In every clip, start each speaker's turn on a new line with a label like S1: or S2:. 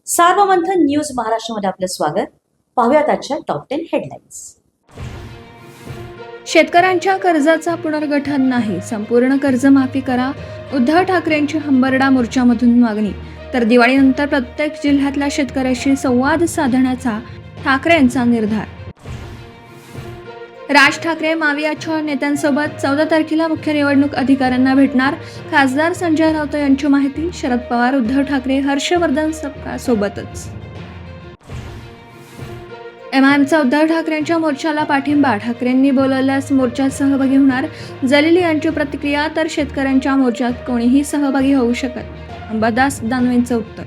S1: Sarvamanthan news महाराष्ट्रामध्ये आपलं स्वागत. पाहूयात आजच्या टॉप 10 हेडलाईन्स.
S2: शेतकऱ्यांच्या कर्जाचा पुनर्गठन नाही, संपूर्ण कर्जमाफी करा. उद्धव ठाकरेंची हंबरडा मोर्चामधून मागणी. तर दिवाळीनंतर प्रत्येक जिल्ह्यातल्या शेतकऱ्याशी संवाद साधण्याचा ठाकरेंचा निर्धार. राज ठाकरे मावियाच्या नेत्यांसोबत 14 तारखेला मुख्य निवडणूक अधिकाऱ्यांना भेटणार. खासदार संजय राऊत यांची माहिती. शरद पवार, उद्धव ठाकरे, हर्षवर्धन सोबतच. एमआयएमचा उद्धव ठाकरेंच्या मोर्चाला पाठिंबा. ठाकरेंनी बोलवल्यास मोर्चात सहभागी होणार. जलील यांची प्रतिक्रिया. तर शेतकऱ्यांच्या मोर्चात कोणीही सहभागी होऊ शकत, अंबादास दानवेंचं उत्तर.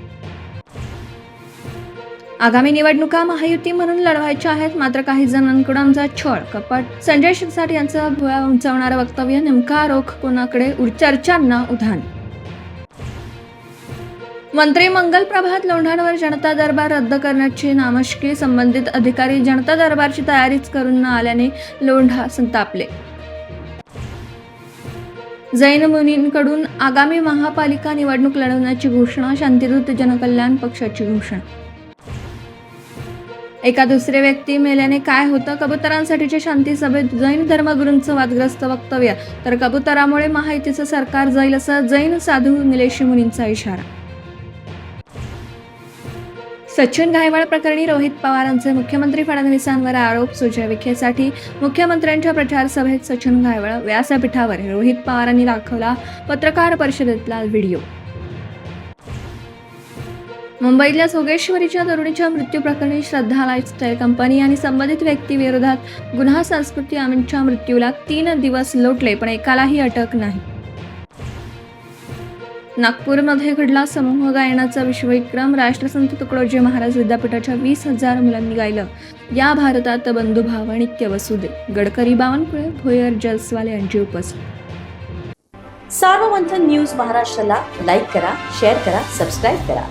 S2: आगामी निवडणुका महायुती म्हणून लढवायच्या आहेत, मात्र काही जणांकडून छळ कपट. संजय शिरसाट यांचं भुवया उंचावणारं वक्तव्य. नेमका रोख कोणाकडे? चर्चांना उधाण. मंत्री मंगल प्रभात लोंढांवर जनता दरबार रद्द करण्याची नामश्की. संबंधित अधिकारी जनता दरबारची तयारीच करून न आल्याने लोंढा संतापले. जैन मुनींकडून आगामी महापालिका निवडणूक लढवण्याची घोषणा. शांतिदूत जनकल्याण पक्षाची घोषणा. एका दुसरे व्यक्ती मेल्याने काय होतं? कबुतरांसाठीच्या शांती सभेत जैन धर्मगुरूंचं वादग्रस्त वक्तव्य. तर कबुतरामुळे महायुतीचं सरकार जाईल असा जैन साधू निलेश मुनींचा इशारा. सचिन घायवळ प्रकरणी रोहित पवारांचे मुख्यमंत्री फडणवीसांवर आरोप. सुजय विखेसाठी मुख्यमंत्र्यांच्या प्रचार सभेत सचिन घायवळ. व्यासपीठावर रोहित पवारांनी दाखवला पत्रकार परिषदेतला व्हिडिओ. मुंबईतल्या सोगेश्वरीच्या तरुणीच्या मृत्यू प्रकरणी श्रद्धा लाईफस्टाईल कंपनी आणि संबंधित व्यक्तीविरोधात गुन्हा. संस्कृती आमिनच्या मृत्यूला 3 दिवस लोटले, पण एकालाही अटक नाही. नागपूरमध्ये घडला समूह गायनाचा विश्वविक्रम. राष्ट्रसंत तुकडोजी महाराज विद्यापीठाच्या 20,000 मुलांनी गायलं, या भारतात बंधुभाव नित्य वसुदे. गडकरी, बावनकुळे, भोयर, जलस्वाल यांची उपस्थिती.
S1: सार्वमंथन न्यूज महाराष्ट्राला लाईक करा, शेअर करा, सबस्क्राईब करा.